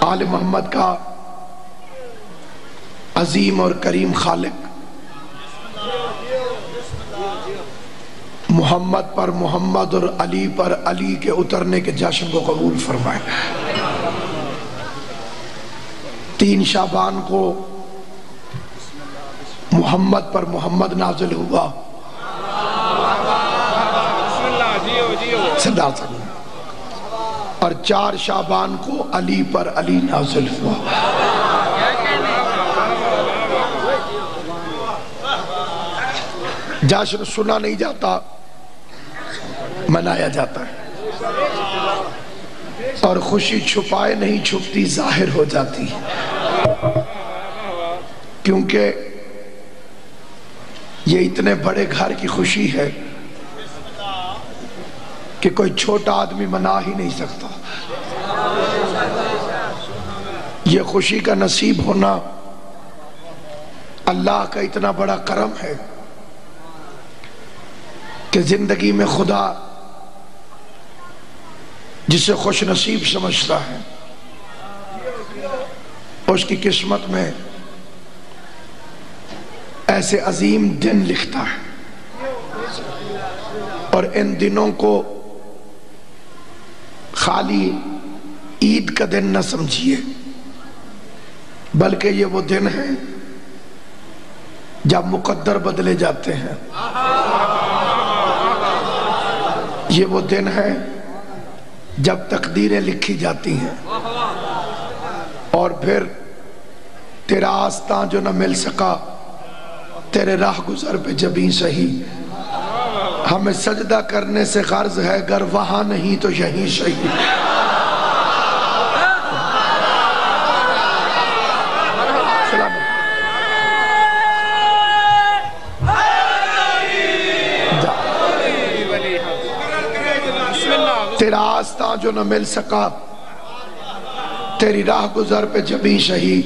آل محمد کا عظیم اور کریم خالق محمد پر محمد اور علی پر علی کے اترنے کے جشن کو قبول فرمائے۔ 3 شعبان کو محمد پر محمد نازل ہوا، صدا سلام، اور 4 شعبان کو علی پر علی نازل ہوا۔ جشن سنا نہیں جاتا، منایا جاتا ہے، اور خوشی چھپائے نہیں چھپتی، ظاہر ہو جاتی ہے، کیونکہ یہ اتنے بڑے گھر کی خوشی ہے کہ کوئی چھوٹا آدمی منا ہی نہیں سکتا۔ یہ خوشی کا نصیب ہونا اللہ کا اتنا بڑا کرم ہے کہ زندگی میں خدا جسے خوش نصیب سمجھتا ہے اس کی قسمت میں ایسے عظیم دن لکھتا ہے، اور ان دنوں کو خالی عید کا دن نہ سمجھیے، بلکہ یہ وہ دن ہے جب مقدر بدلے جاتے ہیں، یہ وہ دن ہے جب تقدیریں لکھی جاتی ہیں، اور پھر تیرا آستاں جو نہ مل سکا تیرے راہ گزر پہ جبیں سہی، ہمیں سجدہ کرنے سے غرض ہے گر وہاں نہیں تو یہیں سہی۔ تیرا آستاں جو نہ مل سکا تیری راہ گزر پہ جبیں سہی،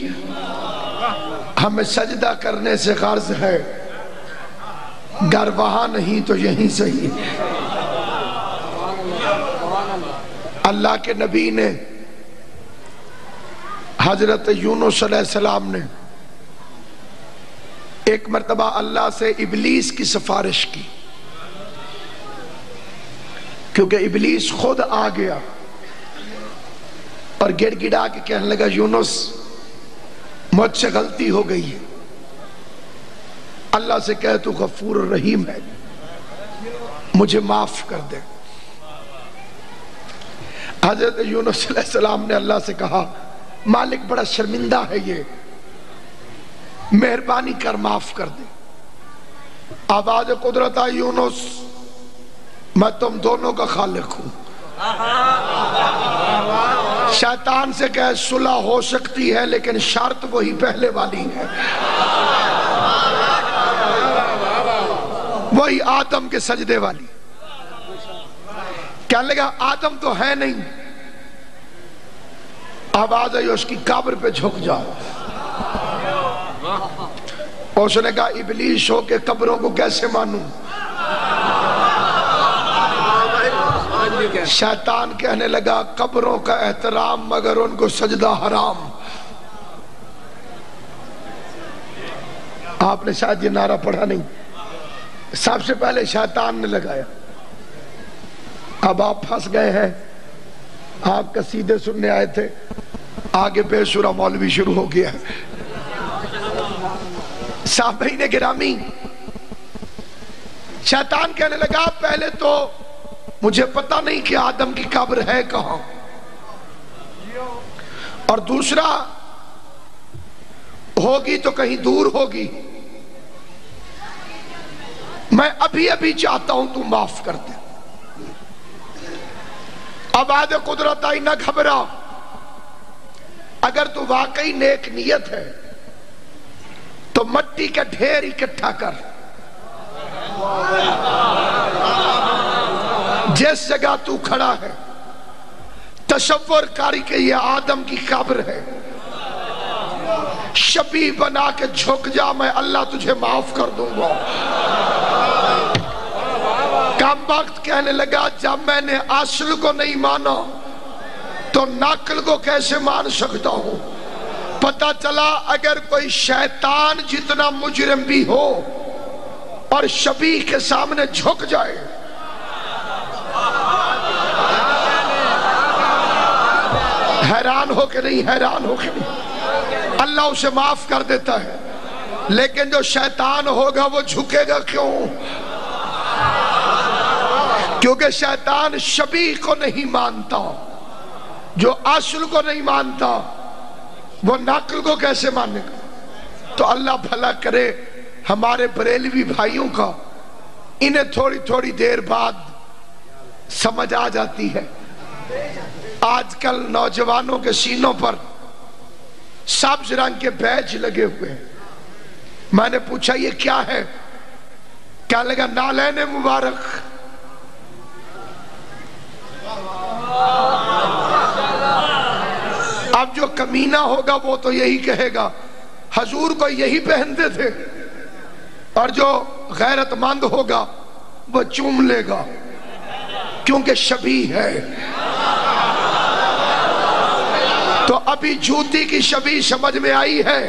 ہمیں سجدہ کرنے سے غرض ہے گر وہاں نہیں تو یہیں سہی۔ اللہ کے نبی نے حضرت یونس علیہ السلام نے ایک مرتبہ اللہ سے ابلیس کی سفارش کی، کیونکہ ابلیس خود آ گیا اور گڑ گڑا کے کہنے لگا یونس مجھ سے غلطی ہو گئی ہے، اللہ سے کہے تو غفور الرحیم ہے، مجھے معاف کر دے۔ حضرت یونس علیہ السلام نے اللہ سے کہا مالک بڑا شرمندہ ہے یہ، مہربانی کر معاف کر دے۔ آواز قدرت آئی یونس میں تم دونوں کا خالق ہوں۔ شیطان سے کہے صلح ہو سکتی ہے لیکن شرط وہی پہلے والی ہے، وہی آدم کے سجدے والی۔ کہنے لگا آدم تو ہے نہیں، آواز آئی اس کی قبر پہ جھک جاؤ۔ اس نے کہا ابلیس ہو کے قبروں کو کیسے مانوں؟ شیطان کہنے لگا قبروں کا احترام مگر ان کو سجدہ حرام۔ آپ نے شاید یہ نعرہ پڑھا نہیں، سب سے پہلے شیطان نے لگایا۔ اب آپ پھنس گئے ہیں، آپ قصیدے سننے آئے تھے، آگے بے سورہ مولوی شروع ہو گیا۔ سامعین گرامی، شیطان کہنے لگا پہلے تو مجھے پتہ نہیں کہ آدم کی قبر ہے کہاں، اور دوسرا ہوگی تو کہیں دور ہوگی، میں ابھی ابھی چاہتا ہوں تو معاف کر دے۔ آواز قدرت آئی نہ گھبرا، اگر تو واقعی نیک نیت ہے تو مٹی کا ڈھیر اکٹھا کر، جس جگہ تو کھڑا ہے تصور کاری کہ یہ آدم کی قبر ہے، شبیہ بنا کے جھک جا، میں اللہ تجھے معاف کر دوں گا۔ کم وقت کہنے لگا جب میں نے اصل کو نہیں مانا تو نقل کو کیسے مان سکتا ہوں؟ پتہ چلا اگر کوئی شیطان جتنا مجرم بھی ہو اور شبیہ کے سامنے جھک جائے، حیران ہو کہ نہیں؟ حیران ہو کہ نہیں؟ اللہ اسے معاف کر دیتا ہے، لیکن جو شیطان ہوگا وہ جھکے گا کیوں؟ کیونکہ شیطان شبیہ کو نہیں مانتا، جو اصل کو نہیں مانتا وہ نقل کو کیسے مانے گا؟ تو اللہ بھلا کرے ہمارے بریلوی بھائیوں کا، انہیں تھوڑی تھوڑی دیر بعد سمجھ آ جاتی ہے۔ آج کل نوجوانوں کے سینوں پر سبز رنگ کے بیج لگے ہوئے ہیں۔ میں نے پوچھا یہ کیا ہے؟ کیا لگا نالین مبارک۔ اب جو کمینہ ہوگا وہ تو یہی کہے گا حضور کو یہی پہنتے تھے، اور جو غیرت مند ہوگا وہ چوم لے گا، کیونکہ شبیہ ہے۔ تو ابھی جوتی کی شبیہ سمجھ میں آئی ہے،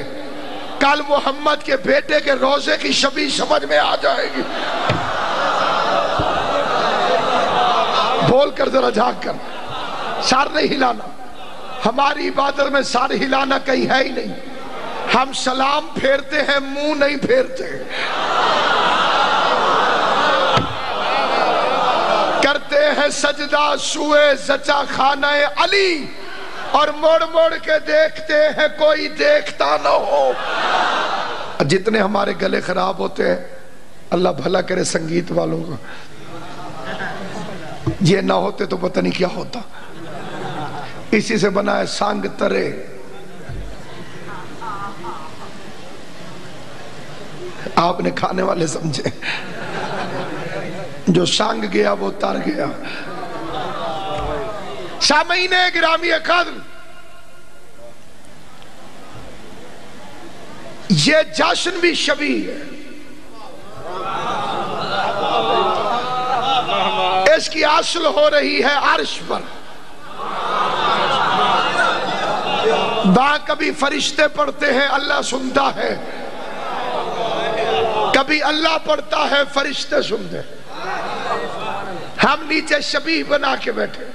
کل محمد کے بیٹے کے روزے کی شبیہ سمجھ میں آ جائے گی۔ بول کر ذرا جھانک کر، سر نہیں ہلانا۔ ہماری عبادت میں سر ہلانا کہیں ہے ہی نہیں، ہم سلام پھیرتے ہیں، منہ نہیں پھیرتے۔ کرتے ہیں سجدہ سوئے زچا خانہ علی، اور موڑ موڑ کے دیکھتے ہیں کوئی دیکھتا نہ ہو۔ جتنے ہمارے گلے خراب ہوتے ہیں اللہ بھلا کرے سنگیت والوں کا، یہ نہ ہوتے تو پتہ نہیں کیا ہوتا۔ اسی سے بنا ہے سانگ ترے، آپ نے کھانے والے سمجھے، جو سانگ گیا وہ تر گیا۔ سامعین گرامی قدر، یہ جشن بھی شبیہ ہے، اس کی اصل ہو رہی ہے عرش پر۔ کبھی فرشتے پڑھتے ہیں اللہ سنتا ہے، کبھی اللہ پڑھتا ہے فرشتے سنتے ہیں، ہم نیچے شبیہ بنا کے بیٹھے۔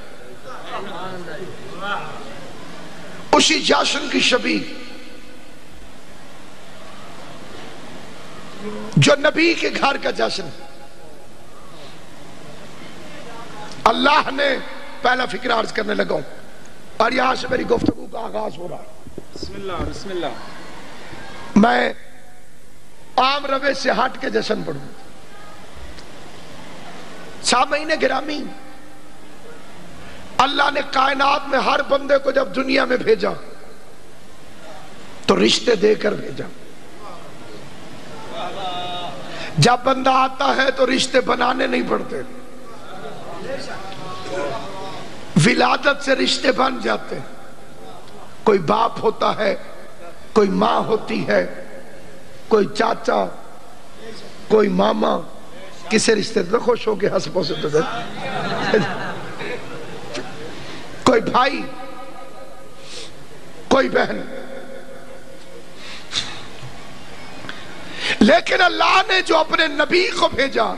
اسی جشن کی شبیہ جو نبی کے گھر کا جشن، اللہ نے پہلا فکر عرض کرنے لگا ہوں، اور یہاں سے میری گفتگو کا آغاز ہو رہا ہے۔ بسم اللہ بسم اللہ۔ میں عام روے سے ہٹ کے جشن پڑھوں۔ سامعین گرامی، اللہ نے کائنات میں ہر بندے کو جب دنیا میں بھیجا تو رشتے دے کر بھیجا۔ جب بندہ آتا ہے تو رشتے بنانے نہیں پڑتے، ولادت سے رشتے بن جاتے ہیں۔ کوئی باپ ہوتا ہے، کوئی ماں ہوتی ہے، کوئی چاچا، کوئی ماما، کسے رشتے تو خوش ہو کے ہنس پوسے تو کوئی بھائی، کوئی بہن۔ لیکن اللہ نے جو اپنے نبی کو بھیجا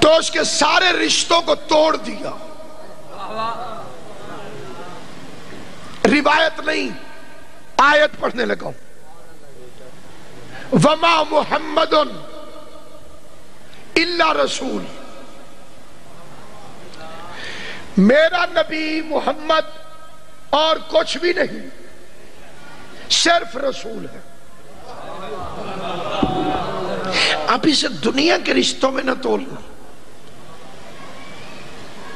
تو اس کے سارے رشتوں کو توڑ دیا۔ روایت نہیں، آیت پڑھنے لگا ہوں۔ وَمَا مُحَمَّدٌ إِلَّا رَسُولٌ، میرا نبی محمد اور کچھ بھی نہیں، صرف رسول ہے۔ اب اسے دنیا کے رشتوں میں نہ تولنا۔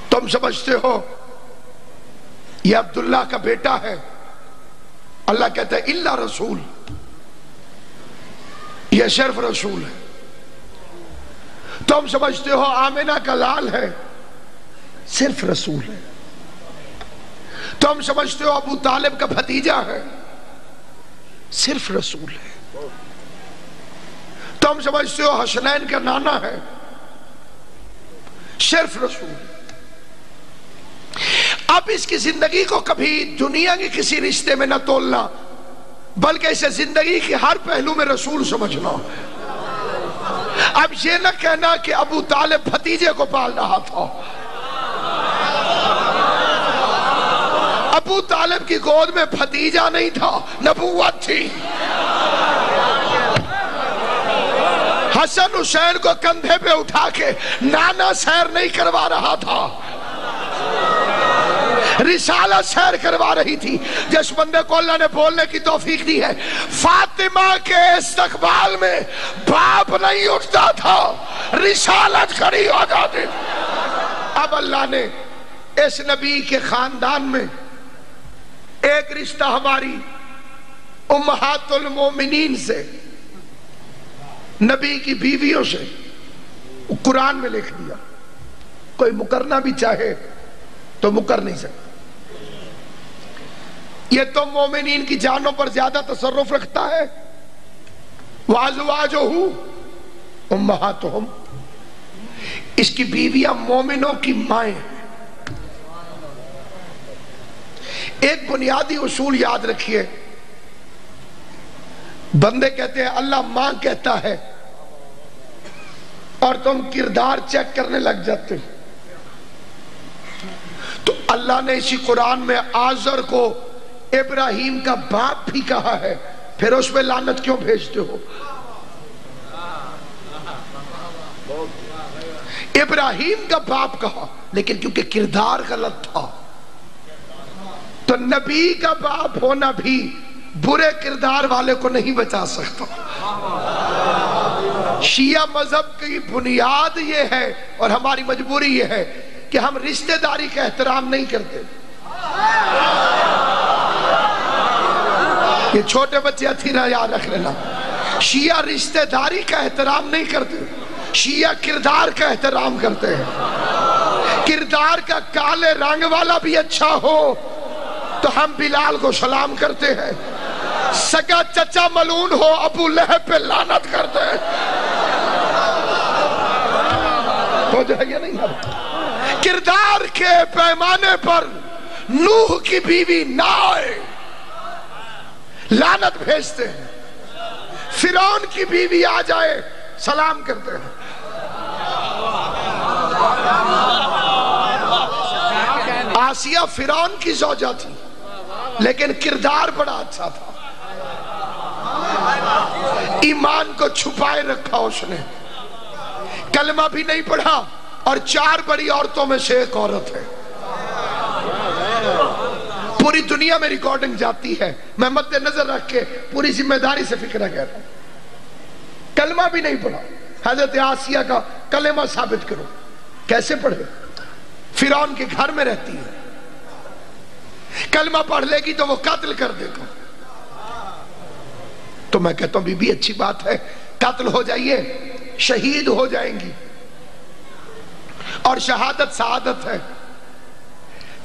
تم سمجھتے ہو یہ عبداللہ کا بیٹا ہے، اللہ کہتا ہے الا رسول، یہ صرف رسول ہے۔ تم سمجھتے ہو آمنہ کا لال ہے، صرف رسول ہے۔ تم سمجھتے ہو ابو طالب کا بھتیجا ہے، صرف رسول ہے۔ تم سمجھتے ہو حسنین کا نانا ہے، صرف رسول ہے۔ اب اس کی زندگی کو کبھی دنیا کے کسی رشتے میں نہ تولنا، بلکہ اسے زندگی کی ہر پہلو میں رسول سمجھنا۔ اب یہ نہ کہنا کہ ابو طالب بھتیجے کو پال رہا تھا، ابو طالب کی گود میں بھتیجا نہیں تھا، نبوت تھی۔ حسن حسین کو کندھے پہ اٹھا کے نانا سیر نہیں کروا رہا تھا، رسالت سیر کروا رہی تھی۔ جس بندے کو اللہ نے بولنے کی توفیق دی ہے، فاطمہ کے استقبال میں باپ نہیں اٹھتا تھا، رسالت کھڑی ہو جاتی تھی۔ اب اللہ نے اس نبی کے خاندان میں ایک رشتہ ہماری امہات المومنین سے، نبی کی بیویوں سے قرآن میں لکھ دیا۔ کوئی مکرنا بھی چاہے تو مکر نہیں سکتا۔ یہ تو مومنین کی جانوں پر زیادہ تصرف رکھتا ہے۔ وَأَزْوَاجُهُ أُمَّهَاتُهُمْ، اس کی بیویاں مومنوں کی مائیں ہیں۔ ایک بنیادی اصول یاد رکھیے، بندے کہتے ہیں اللہ ماں کہتا ہے اور تم کردار چیک کرنے لگ جاتے ہو، تو اللہ نے اسی قرآن میں آزر کو ابراہیم کا باپ بھی کہا ہے، پھر اس میں لعنت کیوں بھیجتے ہو؟ ابراہیم کا باپ کہا، لیکن کیونکہ کردار غلط تھا، تو نبی کا باپ ہونا بھی برے کردار والے کو نہیں بچا سکتا۔ شیعہ مذہب کی بنیاد یہ ہے اور ہماری مجبوری یہ ہے کہ ہم رشتہ داری کا احترام نہیں کرتے۔ یہ چھوٹے بچے اتھینا یاد رکھ لینا، شیعہ رشتہ داری کا احترام نہیں کرتے، شیعہ کردار کا احترام کرتے ہیں۔ کردار کا کالے رنگ والا بھی اچھا ہو تو ہم بلال کو سلام کرتے ہیں، سگا چچا ملعون ہو ابو لہب پہ لعنت کرتے ہیں۔ ہو جائے نہیں ہے؟ کردار کے پیمانے پر نوح کی بیوی نہ آئے، لعنت بھیجتے ہیں۔ فرعون کی بیوی آ جائے، سلام کرتے ہیں۔ آسیہ فرعون کی زوجہ تھی، لیکن کردار بڑا اچھا تھا، ایمان کو چھپائے رکھا اس نے، کلمہ بھی نہیں پڑھا، اور 4 بڑی عورتوں میں سے ایک عورت ہے۔ پوری دنیا میں ریکارڈنگ جاتی ہے، میں مد نظر رکھ کے پوری ذمہ داری سے فکرہ کہہ رہا ہوں۔ کلمہ بھی نہیں پڑھا، حضرت آسیہ کا کلمہ ثابت کرو، کیسے پڑھے؟ فرعون کے گھر میں رہتی ہے، کلمہ پڑھ لے گی تو وہ قتل کر دے گا۔ تو میں کہتا ہوں بی بی اچھی بات ہے، قتل ہو جائیے، شہید ہو جائیں گی، اور شہادت سعادت ہے۔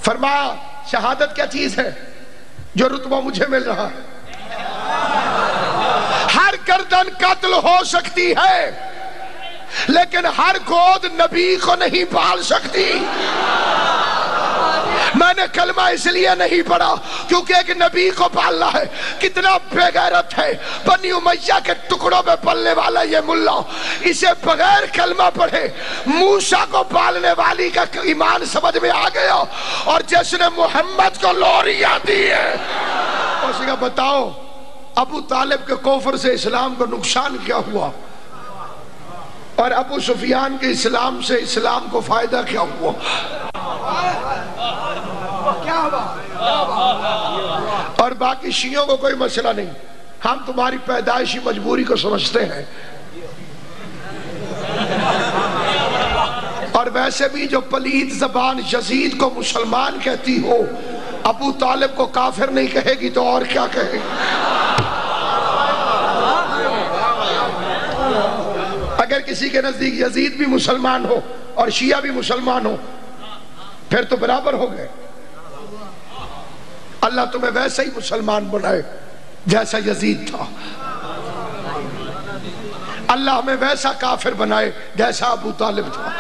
فرمایا شہادت کیا چیز ہے؟ جو رتبہ مجھے مل رہا ہے۔ ہر گردن قتل ہو سکتی ہے، لیکن ہر گود نبی کو نہیں پال سکتی۔ میں نے کلمہ اس لیے نہیں پڑھا کیونکہ ایک نبی کو پالنا ہے۔ کتنا بے غیرت ہے، بنی امیہ کے ٹکڑوں پہ پلنے والا یہ ملا، اسے بغیر کلمہ پڑھے موسیٰ کو پالنے والی کا ایمان سمجھ میں آ گیا، اور جس نے محمد کو لوریاں دی ہے اس نے کہا بتاؤ ابو طالب کے کفر سے اسلام کو نقصان کیا ہوا، اور ابو سفیان کے اسلام سے اسلام کو فائدہ کیا ہوا؟ اور باقی شیعوں کو کوئی مسئلہ نہیں، ہم تمہاری پیدائشی مجبوری کو سمجھتے ہیں، اور ویسے بھی جو پلید زبان یزید کو مسلمان کہتی ہو ابو طالب کو کافر نہیں کہے گی تو اور کیا کہے گی؟ اگر کسی کے نزدیک یزید بھی مسلمان ہو اور شیعہ بھی مسلمان ہو پھر تو برابر ہو گئے۔ اللہ تمہیں ویسا ہی مسلمان بنائے جیسا یزید تھا، اللہ ہمیں ویسا کافر بنائے جیسا ابو طالب تھا۔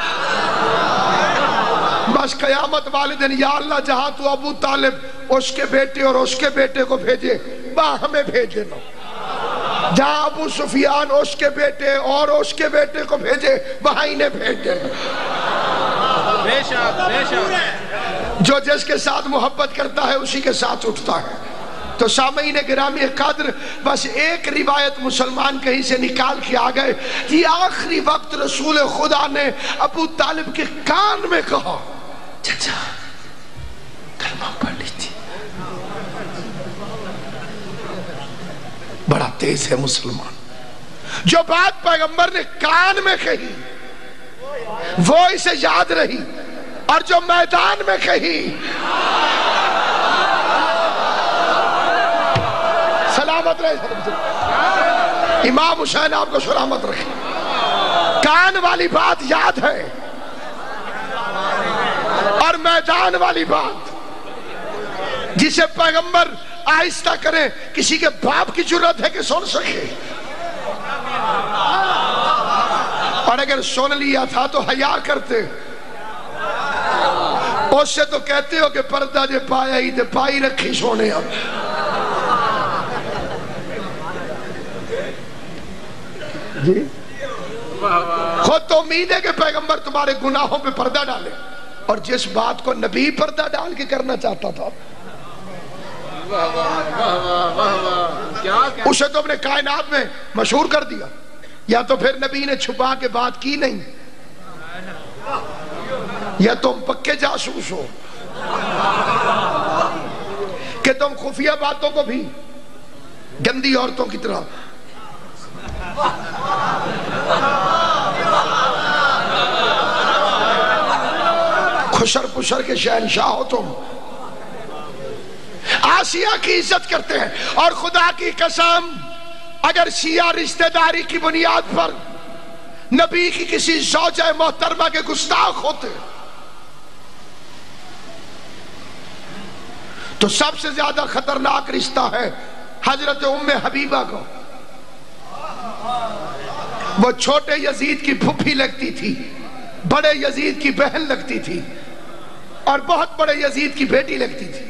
بس قیامت والے دن یا اللہ جہاں تو ابو طالب اس کے بیٹے اور اس کے بیٹے کو بھیجے وہاں ہمیں بھیج دینا، جہاں ابو سفیان اس کے بیٹے اور اس کے بیٹے کو بھیجے وہاں انہیں بھیج دینا۔ بے شک جو جس کے ساتھ محبت کرتا ہے اسی کے ساتھ اٹھتا ہے۔ تو سامعین گرامی قدر، بس ایک روایت مسلمان کہیں سے نکال کے آ گئے کہ آخری وقت رسول خدا نے ابو طالب کے کان میں کہا چچا کلمہ پڑھ لیجیے۔ بڑا تیز ہے مسلمان، جو بات پیغمبر نے کان میں کہی وہ اسے یاد رہی، اور جو میدان میں کہی سلامت رہے۔ امام حسین آپ کو سلامت رکھے۔ کان والی بات یاد ہے اور میدان والی بات جسے پیغمبر آہستہ کریں، کسی کے باپ کی جرات ہے کہ سن سکے، اور اگر سن لیا تھا تو حیا کرتے، اس سے تو کہتے ہو کہ پردہ جے پایا ہی تے پائی رکھی سونے۔ اب جی خود تو امید ہے کہ پیغمبر تمہارے گناہوں پہ پردہ ڈالے، اور جس بات کو نبی پردہ ڈال کے کرنا چاہتا تھا اسے تو اپنے کائنات میں مشہور کر دیا۔ یا تو پھر نبی نے چھپا کے بات کی نہیں، یا تم پکے جاسوس ہو کہ تم خفیہ باتوں کو بھی گندی عورتوں کی طرح خشر پشر کے شہنشاہ ہو تم۔ آسیہ کی عزت کرتے ہیں، اور خدا کی قسم اگر شیعہ رشتہ داری کی بنیاد پر نبی کی کسی زوجہ محترمہ کے گستاخ ہوتے تو سب سے زیادہ خطرناک رشتہ ہے حضرت ام حبیبہ کو۔ وہ چھوٹے یزید کی پھوپھی لگتی تھی، بڑے یزید کی بہن لگتی تھی، اور بہت بڑے یزید کی بیٹی لگتی تھی۔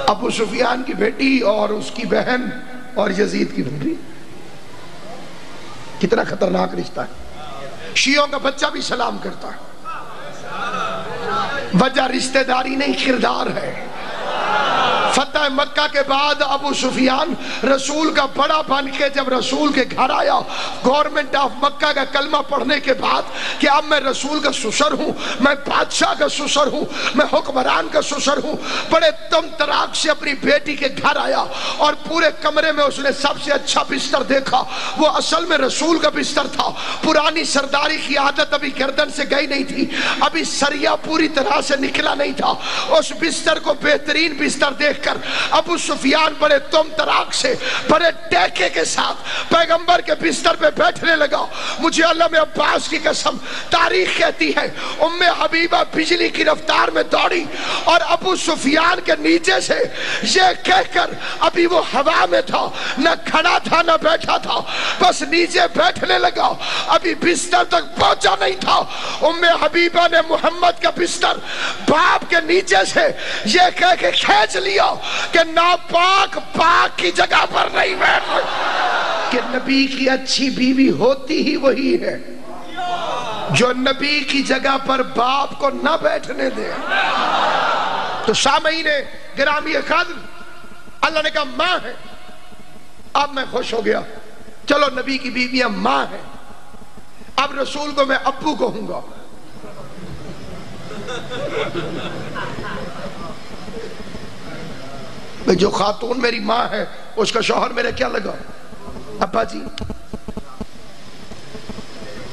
ابو سفیان کی بیٹی اور اس کی بہن اور یزید کی پھوپھی، کتنا خطرناک رشتہ ہے۔ شیعوں کا بچہ بھی سلام کرتا ہے۔ وجہ رشتہ داری نہیں، کردار ہے۔ فتح مکہ کے بعد ابو سفیان رسول کا بڑا بن کے جب رسول کے گھر آیا، گورنمنٹ آف مکہ کا کلمہ پڑھنے کے بعد کہ اب میں رسول کا سسر ہوں، میں بادشاہ کا سسر ہوں، میں حکمران کا سسر ہوں، بڑے تم تراک سے اپنی بیٹی کے گھر آیا، اور پورے کمرے میں اس نے سب سے اچھا بستر دیکھا۔ وہ اصل میں رسول کا بستر تھا۔ پرانی سرداری کی عادت ابھی گردن سے گئی نہیں تھی، ابھی سریا پوری طرح سے نکلا نہیں تھا۔ اس بستر کو بہترین بستر دیکھ کر ابو سفیان بڑے تم تراک سے، بڑے ٹیکے کے ساتھ پیغمبر کے بستر پہ بیٹھنے لگا۔ مجھے علامہ عباس کی قسم، تاریخ کہتی ہے ام حبیبہ بجلی کی رفتار میں دوڑی اور ابو سفیان کے نیچے سے یہ کہہ کر، ابھی وہ ہوا میں تھا، نہ کھڑا تھا نہ بیٹھا تھا، بس نیچے بیٹھنے لگا، ابھی بستر تک پہنچا نہیں تھا۔ ام حبیبہ نے محمد کا بستر باپ کے نیچے سے یہ کہہ کے کھینچ لیا کہ ناپاک پاک کی جگہ پر نہیں بیٹھ رہا، کہ نبی کی اچھی بیوی ہوتی ہی وہی ہے جو نبی کی جگہ پر باپ کو نہ بیٹھنے دے۔ تو سامعین گرامی قدر، اللہ نے کہا ماں ہے، اب میں خوش ہو گیا، چلو نبی کی بیویاں ماں ہیں، اب رسول کو میں ابو کہوں گا۔ جو خاتون میری ماں ہے اس کا شوہر میرے کیا لگا؟ ابا جی،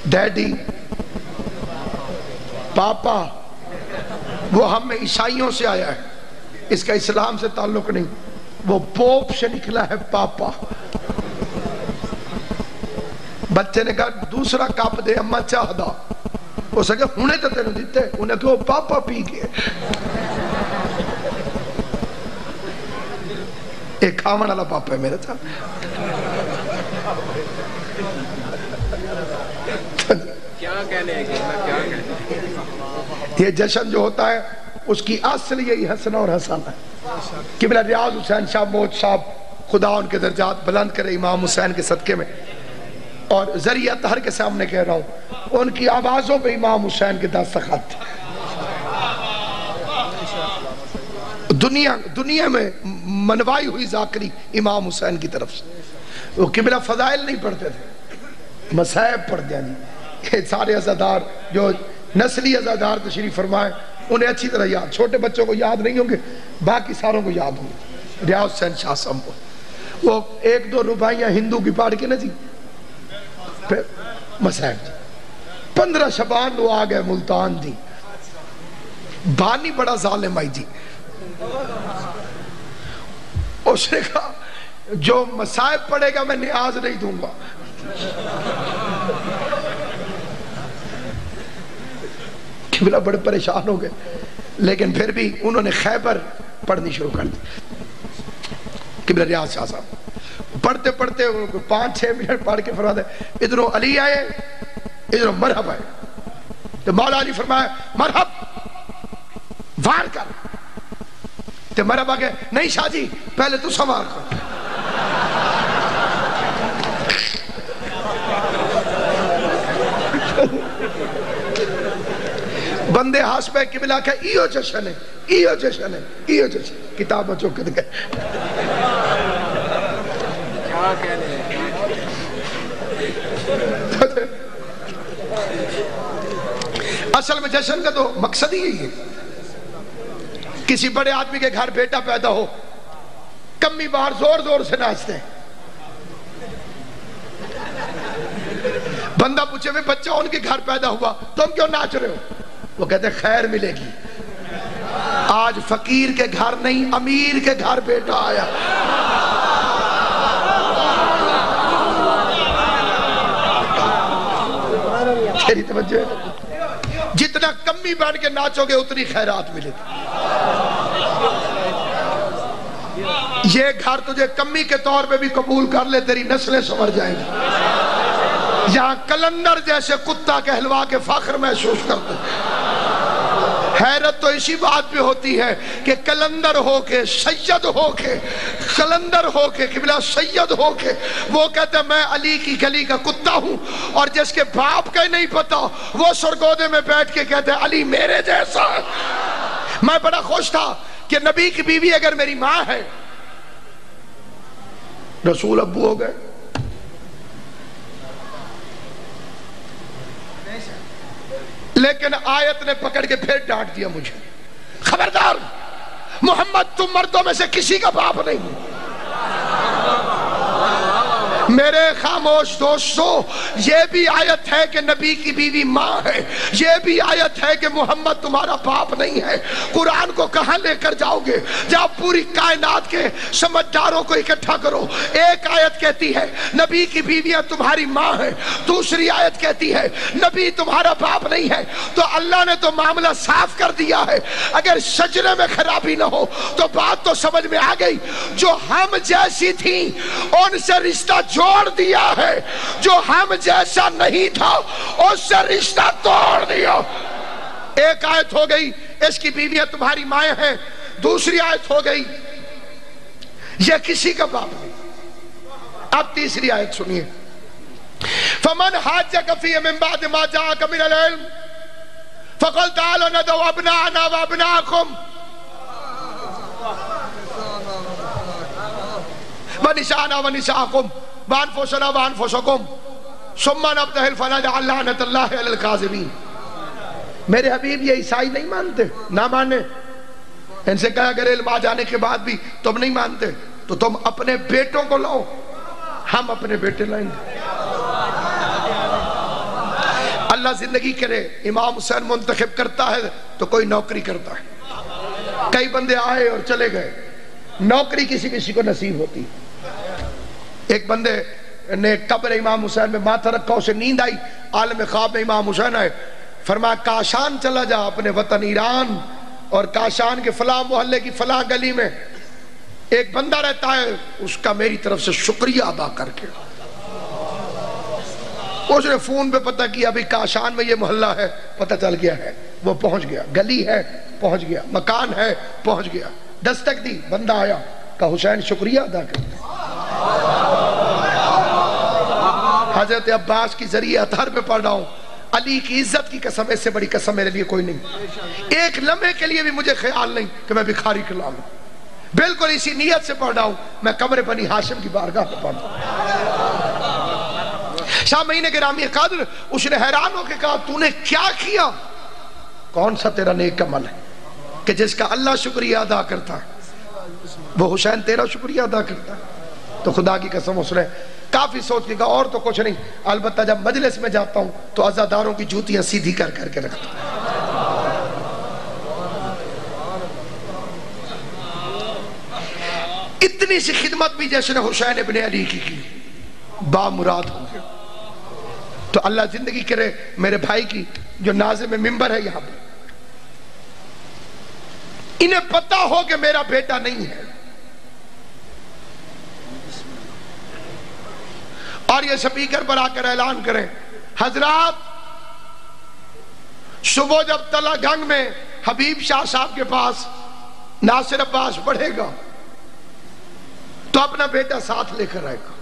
ڈیڈی، پاپا۔ وہ ہم میں عیسائیوں سے آیا ہے، اس کا اسلام سے تعلق نہیں، وہ پوپ سے نکلا ہے پاپا۔ بچے نے کہا دوسرا کپ دے اماں چاہ دا، وہ سکے ہونے تو تینوں دیتے، انہیں کہو پاپا پی گئے۔ ایک کھاون والا پاپا ہے میرے ساتھ۔ کیا کہنے ہیں کیا کہنے ہیں؟ یہ جشن جو ہوتا ہے اس کی اصل یہی حسن اور حسن ہے. قبلہ ریاض حسین شاہ موت صاحب خدا ان کے درجات بلند کرے امام حسین کے صدقے میں، اور ذریعہ طہر کے سامنے کہہ رہا ہوں، ان کی آوازوں پہ امام حسین کے دستخط تھے. دنیا میں منوائی ہوئی ذاکری امام حسین کی طرف سے. وہ قبلہ فضائل نہیں پڑھتے تھے، مصائب پڑھ دیا. یہ سارے عزادار جو نسلی عزادار تشریف فرمائے انہیں اچھی طرح یاد، چھوٹے بچوں کو یاد نہیں ہوں گے، باقی ساروں کو یاد ہوں گے. ریاض حسین شاہ صاحب کو وہ 1-2 روبائیاں ہندو کی پاڑھ کے نا جی پھر مصائب جی 15 شبان وہ آ گئے ملتان جی. بانی بڑا ظالم آئی جی. اس نے کہا جو مصائب پڑے گا میں نیاز نہیں دوں گا. قبلہ بڑے پریشان ہو گئے، لیکن پھر بھی انہوں نے خیبر پڑھنی شروع کر دی. قبلہ ریاض شاہ صاحب پڑھتے پڑھتے 5-6 منٹ پڑھ کے فرماتے ادھروں علی آئے ادھروں مرحب آئے. تو مولا علی فرمایا مرحب وار کر. تو مرحب آگے نہیں شاہ جی پہلے تو سوار کر. بندے ہاس پہ قبلہ کہ ایو جشن ہے، ایو جشن ہے، ایو جشن. کتاب چوکت گئے. کیا کہنے ہیں؟ اصل میں جشن کا تو مقصد ہی یہی ہے. کسی بڑے آدمی کے گھر بیٹا پیدا ہو، کمی باہر زور زور سے ناچتے ہیں. بندہ پوچھے میں بچہ ان کے گھر پیدا ہوا تم کیوں ناچ رہے ہو؟ وہ کہتے ہیں خیر ملے گی. آج فقیر کے گھر نہیں امیر کے گھر بیٹا آیا. تیری توجہ ہے؟ جتنا کمی بڑھ کے ناچو گے اتنی خیرات ملے گی. یہ گھر تجھے کمی کے طور پہ بھی قبول کر لے تیری نسلیں سنور جائیں گی. یہاں کلندر جیسے کتا کہلوا کے فخر محسوس کرتے. حیرت تو اسی بات پہ ہوتی ہے کہ کلندر ہو کے سید ہو کے کلندر ہو کے قبلہ سید ہو کے وہ کہتے ہیں میں علی کی گلی کا کتا ہوں، اور جس کے باپ کا نہیں پتا وہ سرگودے میں بیٹھ کے کہتے ہیں علی میرے جیسا. میں بڑا خوش تھا کہ نبی کی بیوی اگر میری ماں ہے. رسول ابو ہو گئے. لیکن آیت نے پکڑ کے پھر ڈانٹ دیا مجھے، خبردار محمد تم مردوں میں سے کسی کا باپ نہیں ہو. میرے خاموش دوستو یہ بھی آیت ہے کہ نبی کی بیوی ماں ہے، یہ بھی آیت ہے کہ محمد تمہارا باپ نہیں ہے. قرآن کو کہاں لے کر جاؤ گے؟ جب پوری کائنات کے سمجھداروں کو اکٹھا کرو. ایک آیت کہتی ہے نبی کی بیویاں تمہاری ماں ہیں، دوسری آیت کہتی ہے نبی تمہارا باپ نہیں ہے. تو اللہ نے تو معاملہ صاف کر دیا ہے. اگر شجرے میں خرابی نہ ہو تو بات تو سمجھ میں آ گئی. جو ہم جیسی تھیں ان سے رشتہ جوڑ دیا ہے، جو ہم جیسا نہیں تھا اس سے رشتہ توڑ دیا. ایک آیت ہو گئی اس کی بیویاں تمہاری مائیں ہیں، دوسری آیت ہو گئی یہ کسی کا باپ نہیں. اب تیسری آیت سنیے. فمن حاجک فیہ من بعد ما جاءک من العلم فقل تعالوا ندعو ابناءنا وابناءکم ونساءنا ونساءکم وانفسنا وانفسکم ثم نبتہل فنجعل لعنۃ اللہ علی الکاذبین. میرے حبیب یہ عیسائی نہیں مانتے، نہ مانے. ان سے کہا اگر علم آ جانے کے بعد بھی تم نہیں مانتے تو تم اپنے بیٹوں کو لاؤ، ہم اپنے بیٹے لائیں گے. اللہ زندگی کرے امام حسین منتخب کرتا ہے تو کوئی نوکری کرتا ہے. کئی بندے آئے اور چلے گئے، نوکری کسی کسی کو نصیب ہوتی. ایک بندے نے قبر امام حسین میں ماتھا رکھا، اسے نیند آئی، عالم خواب میں امام حسین آئے. فرمایا کاشان چلا جا اپنے وطن ایران، اور کاشان کے فلاں محلے کی فلاں گلی میں ایک بندہ رہتا ہے، اس کا میری طرف سے شکریہ ادا کر کے. اس نے فون پہ پتہ کیا ابھی کاشان میں یہ محلہ ہے، پتہ چل گیا ہے، وہ پہنچ گیا، گلی ہے پہنچ گیا، مکان ہے پہنچ گیا، دستک دی، بندہ آیا، کہا حسین شکریہ ادا کرتا۔ حضرت عباس کی ذریعہ اطہر پہ پڑھ رہا ہوں، علی کی عزت کی قسم، اس سے بڑی قسم میرے لیے کوئی نہیں، ایک لمحے کے لیے بھی مجھے خیال نہیں کہ میں بھکاری کھلا لوں، بالکل اسی نیت سے پڑھ رہا ہوں، میں قمر بنی ہاشم کی بارگاہ پہ پڑھ رہا ہوں۔ سامعین گرامی قدر، اس نے حیران ہو کے کہا تو نے کیا کیا؟ کون سا تیرا نیک عمل ہے کہ جس کا اللہ شکریہ ادا کرتا ہے وہ حسین تیرا شکریہ ادا کرتا ہے؟ تو خدا کی قسم اس نے کافی سوچ کے کہا اور تو کچھ نہیں، البتہ جب مجلس میں جاتا ہوں تو عزاداروں کی جوتیاں سیدھی کر کر کے رکھتا ہوں۔ اتنی سی خدمت بھی جیسے نے حسین ابن علی کی بامراد ہو گیا۔ تو اللہ زندگی کرے میرے بھائی کی جو ناظم ممبر ہے یہاں پہ، انہیں پتہ ہو کہ میرا بیٹا نہیں ہے، اور یہ سپیکر پر آ کر اعلان کریں حضرات صبح جب تلا گنگ میں حبیب شاہ صاحب کے پاس ناصر عباس بڑھے گا تو اپنا بیٹا ساتھ لے کر آئے گا،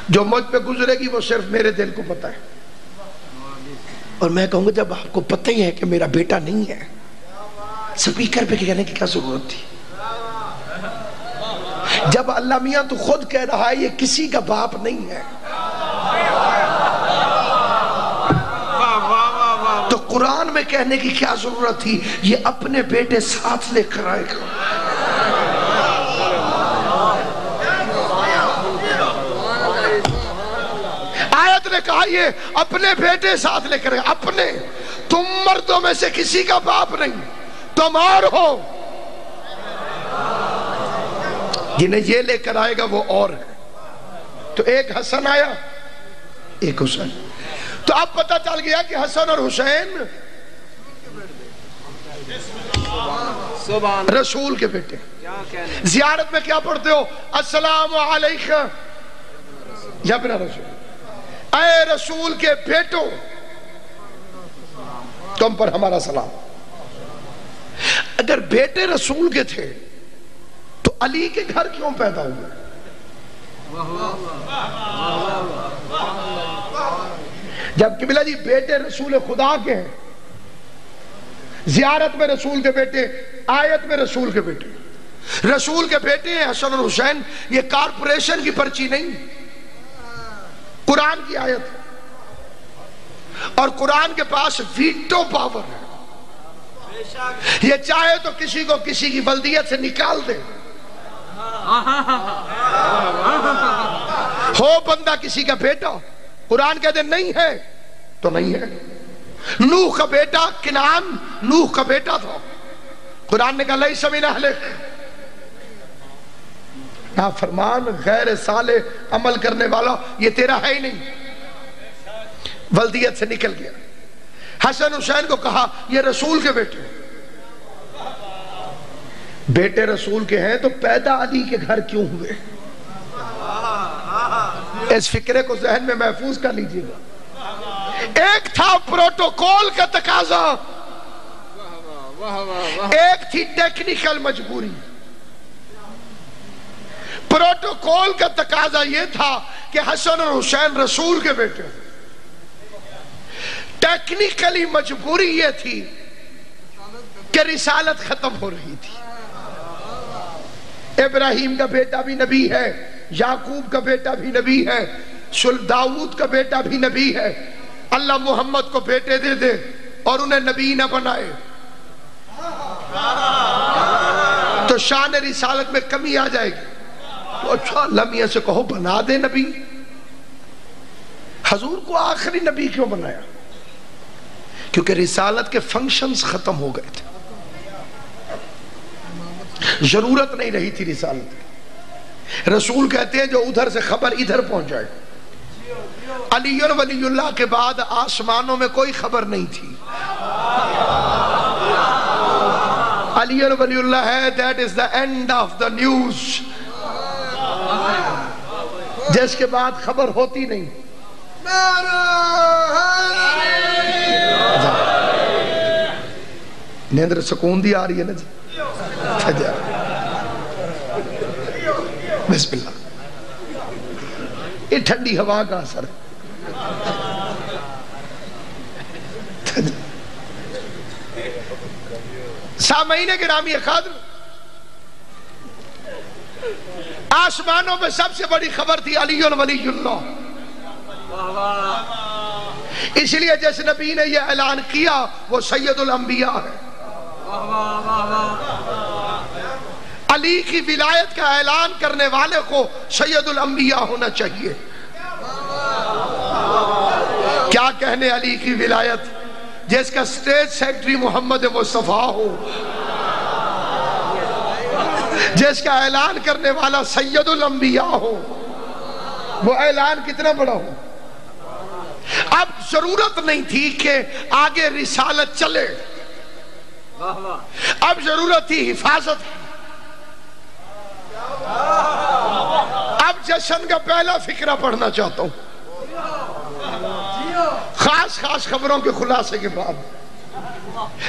جو مجھ پہ گزرے گی وہ صرف میرے دل کو پتہ ہے، اور میں کہوں گا جب آپ کو پتہ ہی ہے کہ میرا بیٹا نہیں ہے، سپیکر پہ کہنے کی کیا ضرورت تھی؟ جب اللہ میاں تو خود کہہ رہا ہے یہ کسی کا باپ نہیں ہے، تو قرآن میں کہنے کی کیا ضرورت تھی یہ اپنے بیٹے ساتھ لے کر آئے گا۔ آیت نے کہا یہ اپنے بیٹے ساتھ لے کر آئے گا، اپنے، تم مردوں میں سے کسی کا باپ نہیں، تم اور ہو، جنہیں یہ لے کر آئے گا وہ اور ہے۔ تو ایک حسن آیا ایک حسین، تو اب پتہ چل گیا کہ حسن اور حسین رسول کے بیٹے۔ زیارت میں کیا پڑھتے ہو؟ السلام علیکم یا بنا رسول، اے رسول کے بیٹوں تم پر ہمارا سلام۔ اگر بیٹے رسول کے تھے تو علی کے گھر کیوں پیدا ہوئے؟ جب قبلہ جی بیٹے رسول خدا کے ہیں، زیارت میں رسول کے بیٹے، آیت میں رسول کے بیٹے، رسول کے بیٹے ہیں حسن اور حسین، یہ کارپوریشن کی پرچی نہیں، قرآن کی آیت ہے، اور قرآن کے پاس ویٹو پاور ہے، یہ چاہے تو کسی کو کسی کی ولدیت سے نکال دے، ہو بندہ کسی کا بیٹا، قرآن کہتے نہیں ہے تو نہیں ہے۔ نوح کا بیٹا کنعان نوح کا بیٹا تھا، قرآن نے کہا لیس من اہلک، نافرمان غیر صالح عمل کرنے والا یہ تیرا ہے ہی نہیں، ولدیت سے نکل گیا۔ حسن حسین کو کہا یہ رسول کے بیٹے، بیٹے رسول کے ہیں تو پیدا علی کے گھر کیوں ہوئے؟ اس فکرے کو ذہن میں محفوظ کر لیجئے گا۔ ایک تھا پروٹوکول کا تقاضا، ایک تھی ٹیکنیکل مجبوری۔ پروٹوکول کا تقاضا یہ تھا کہ حسن اور حسین رسول کے بیٹے، ٹیکنیکلی مجبوری یہ تھی کہ رسالت ختم ہو رہی تھی۔ ابراہیم کا بیٹا بھی نبی ہے، یعقوب کا بیٹا بھی نبی ہے، داؤد کا بیٹا بھی نبی ہے، اللہ محمد کو بیٹے دے دے اور انہیں نبی نہ بنائے تو شان رسالت میں کمی آ جائے گی۔ تو اچھا اللہ میاں سے کہو بنا دے نبی، حضور کو آخری نبی کیوں بنایا؟ کیونکہ رسالت کے فنکشنز ختم ہو گئے تھے، ضرورت نہیں رہی تھی رسالت کی۔ رسول کہتے ہیں جو ادھر سے خبر ادھر پہنچ جائے۔ علی ولی اللہ کے بعد آسمانوں میں کوئی خبر نہیں تھی، علی ولی اللہ ہے، that is the end of the news۔ جس کے بعد خبر ہوتی نہیں. نیندر سکون دی آ رہی ہے نا جی. بسم اللہ. یہ ٹھنڈی ہوا کا اثر ہے. سامعین گرامی قدر، آسمانوں میں سب سے بڑی خبر تھی علی ولی اللہ. اس لیے جس نبی نے یہ اعلان کیا وہ سید الانبیاء ہے. علی کی ولایت کا اعلان کرنے والے کو سید الانبیاء ہونا چاہیے. کیا کہنے علی کی ولایت، جس کا اسٹیٹ سیکٹری محمد مصطفیٰ ہو، جس کا اعلان کرنے والا سید الانبیاء ہو. وہ اعلان کتنا بڑا ہو. اب ضرورت نہیں تھی کہ آگے رسالت چلے، اب ضرورت تھی حفاظت. اب جشن کا پہلا فقرہ پڑھنا چاہتا ہوں، خاص خبروں کے خلاصے کے بعد.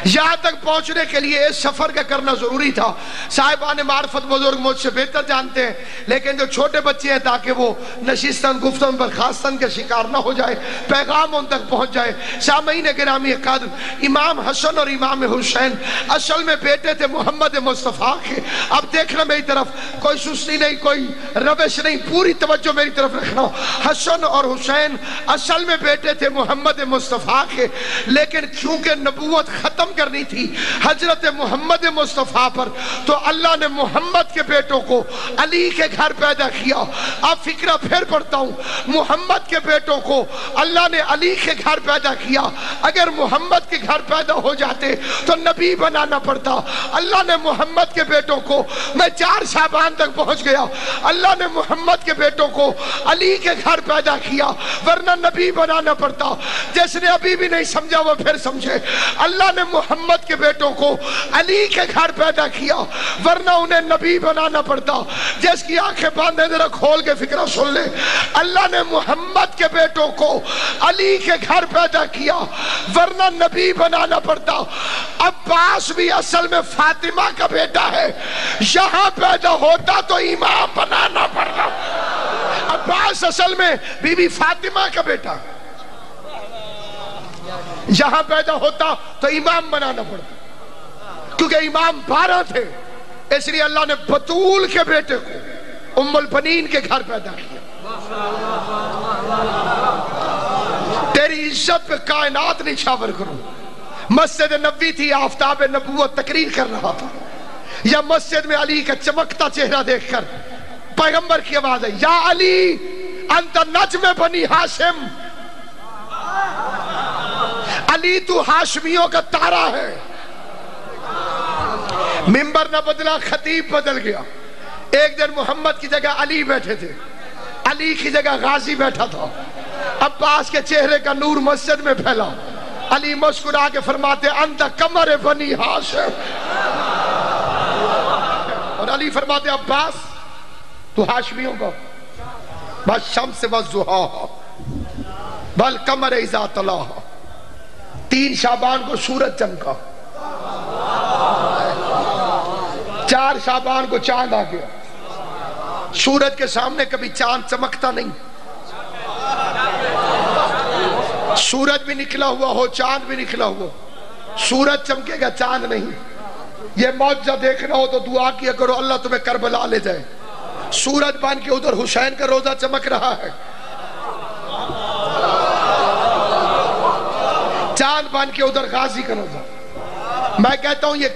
یہاں تک پہنچنے کے لیے اس سفر کا کرنا ضروری تھا. صاحبان معرفت بزرگ مجھ سے بہتر جانتے ہیں، لیکن جو چھوٹے بچے ہیں تاکہ وہ نشستن گفتن برخاستن کے شکار نہ ہو جائے، پیغام ان تک پہنچ جائے. سامعین گرامی قدر، امام حسن اور امام حسین اصل میں بیٹے تھے محمد مصطفیٰ کے. اب دیکھنا میری طرف، کوئی سستی نہیں، کوئی روش نہیں، پوری توجہ میری طرف رکھنا. حسن اور حسین اصل میں بیٹے تھے محمد مصطفیٰ کے، لیکن چونکہ نبوت ختم کرنی تھی حضرت محمد مصطفیٰ پر، تو اللہ نے محمد کے بیٹوں کو علی کے گھر پیدا کیا. اب فکرہ پھر پڑھتا ہوں، محمد کے بیٹوں کو اللہ نے علی کے گھر پیدا کیا. اگر محمد کے گھر پیدا ہو جاتے تو نبی بنانا پڑتا. اللہ نے محمد کے بیٹوں کو، میں 4 شعبان تک پہنچ گیا، اللہ نے محمد کے بیٹوں کو علی کے گھر پیدا کیا، ورنہ نبی بنانا پڑتا. جس نے ابھی بھی نہیں سمجھا وہ پھر سمجھے. اللہ نے محمد کے بیٹوں کو علی کے گھر پیدا کیا، ورنہ انہیں نبی بنانا پڑتا. جس کی آنکھیں باندھے ذرا کھول کے فکرہ سن لے. اللہ نے محمد کے بیٹوں کو علی کے گھر پیدا کیا، ورنہ نبی بنانا پڑتا. عباس بھی اصل میں فاطمہ کا بیٹا ہے، یہاں پیدا ہوتا تو امام بنانا پڑتا. عباس اصل میں بی بی فاطمہ کا بیٹا، یہاں پیدا ہوتا تو امام بنانا پڑتا. کیونکہ امام 12 تھے، اس لیے اللہ نے بطول کے بیٹے کو ام البنین کے گھر پیدا کیا. تیری عزت پہ کائنات نچھاور کروں. مسجد نبوی تھی، آفتاب نبوت تقریر کر رہا تھا، یا مسجد میں علی کا چمکتا چہرہ دیکھ کر پیغمبر کی آواز ہے، یا علی انت نجم بنی ہاشم. علی تو ہاشمیوں کا تارا ہے. منبر نہ بدلا، خطیب بدل گیا. ایک دن محمد کی جگہ علی بیٹھے تھے، علی کی جگہ غازی بیٹھا تھا. عباس کے چہرے کا نور مسجد میں پھیلا. علی مسکرا کے فرماتے انت قمر بنی ہاشم، اور علی فرماتے عباس تو ہاشمیوں کا بس شمس والضحیٰ بل قمر اذا طلاها. 3 شعبان کو سورج چمکا، 4 شعبان کو چاند آ گیا. سورج کے سامنے کبھی چاند چمکتا نہیں. سورج بھی نکلا ہوا ہو، چاند بھی نکلا ہوا، سورج چمکے گا، چاند نہیں. یہ معجزہ دیکھنا ہو تو دعا کیا کرو اللہ تمہیں کربلا لے جائے. سورج بن کے ادھر حسین کا روزہ چمک رہا ہے، چاند بن کے ادھر غازی کا روزہ. میں کہتا ہوں یہ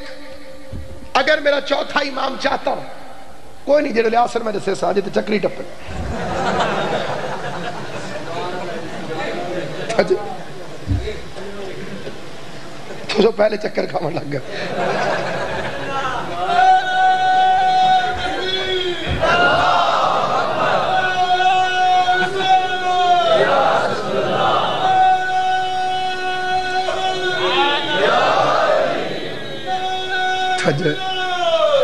اگر میرا چوتھا امام چاہتا ہوں، کوئی نہیں جڑے آسر میں جیسے ساجد چکری ٹپے تو پہلے چکر کھانے لگ گیا.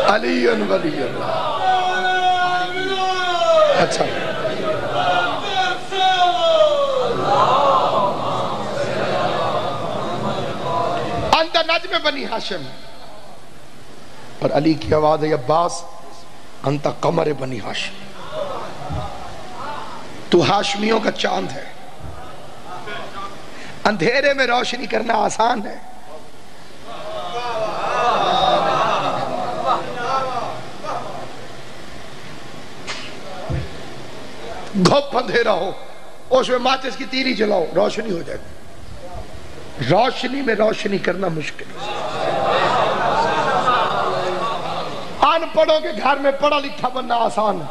علی ولی اللہ. اچھا بنی ہاشم، اور علی کی آواز ہے عباس انت قمر بنی ہاشم، تو ہاشمیوں کا چاند ہے، اندھیرے میں روشنی کرنا آسان ہے، گھپ اندھیرا ہو اس میں ماچس کی تیری جلاؤ روشنی ہو جائے گی، روشنی میں روشنی کرنا مشکل ہے۔ ان پڑھوں کے گھر میں پڑھا لکھا بننا آسان ہے،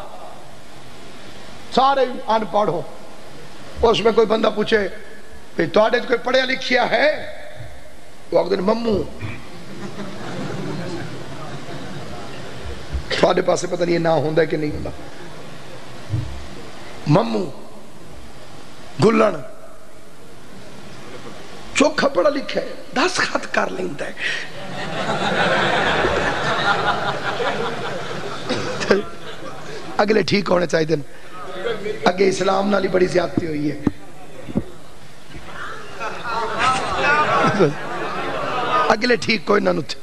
سارے ان پڑھ ہو، اس میں کوئی بندہ پوچھے تواڈے کوئی پڑھیا لکھیا ہے، وہ اگر دن ممو تواڈے پاس سے پتہ نہیں یہ نہ ہوندہ ہے کہ نہیں ہوندہ، ممو گلن چوکھا پڑھا لکھا ہے 10 خط کر لیندہ ہے، اگلے ٹھیک ہونے چاہیے دن، اگے اسلام نالی بڑی زیادتی ہوئی ہے، اگلے ٹھیک کوئی نہ نوچ،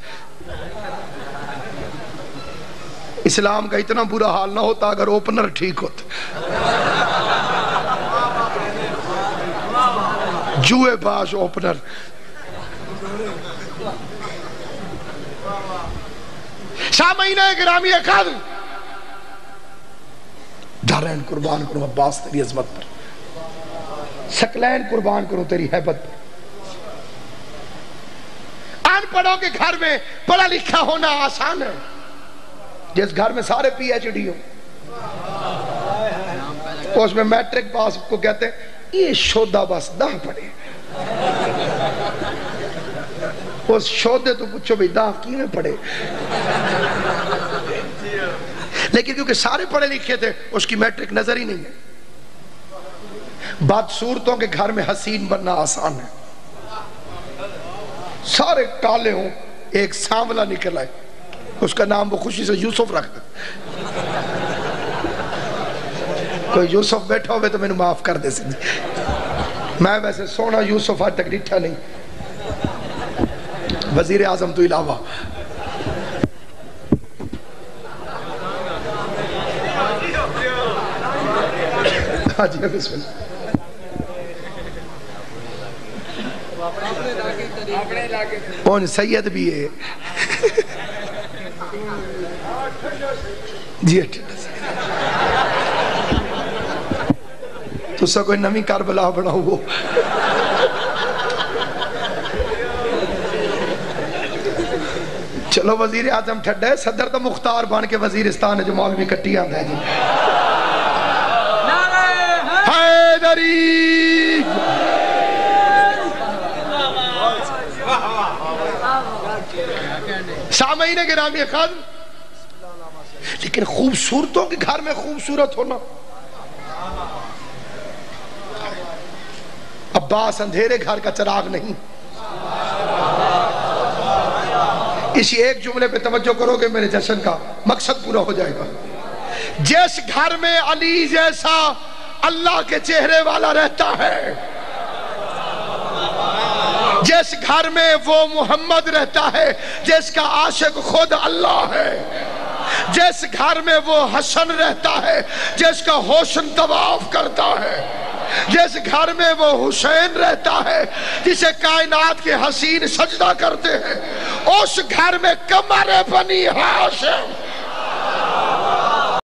اسلام کا اتنا برا حال نہ ہوتا اگر اوپنر ٹھیک ہوتا، جوئے باز اوپنر، سامعین گرامی اکاد دارین قربان کروں عباس تیری عظمت پر، سکلین قربان کروں تیری حیبت پر، ان پڑھوں کے گھر میں پڑھا لکھا ہونا آسان ہے، جس گھر میں سارے پی ایچ ڈی ہوں اس میں میٹرک پاس کو کہتے ہیں یہ شودہ بس 10 پڑھے، اس شودے تو پوچھو بھی 10 کی میں پڑھے، لیکن کیونکہ سارے پڑھے لکھے تھے اس کی میٹرک نظر ہی نہیں ہے۔ بدصورتوں کے گھر میں حسین بننا آسان ہے، سارے کالے ہوں ایک سانولا نکل آئے، اس کا نام وہ خوشی سے یوسف رکھ دے، کوئی یوسف بیٹھا ہوئے تو میں نے معاف کر دے سکتی، میں ویسے سونا یوسف آج تک ڈٹھا نہیں، وزیر اعظم تو علاوہ، حاجی بسم اللہ کون سید بھی ہے جی تو سا کوئی نمی کربلا بڑھاؤ وہ چلو وزیر اعظم ٹھڈا ہے، صدر تو مختار بان کے وزیرستان ہے جو مولوی کٹی آندہ ہے جی حیدری سامعین گرامی اکاد، لیکن خوبصورتوں کے گھر میں خوبصورت ہونا، عباس اندھیرے گھر کا چراغ نہیں، اسی ایک جملے پہ توجہ کرو گے میرے جشن کا مقصد پورا ہو جائے گا۔ جس گھر میں علی جیسا اللہ کے چہرے والا رہتا ہے، جس گھر میں وہ محمد رہتا ہے جس کا عاشق خود اللہ ہے، جس گھر میں وہ حسن رہتا ہے جس کا حسن طواف کرتا ہے، جس گھر میں وہ حسین رہتا ہے جسے کائنات کے حسین سجدہ کرتے ہیں، اس گھر میں قمر بنی ہاشم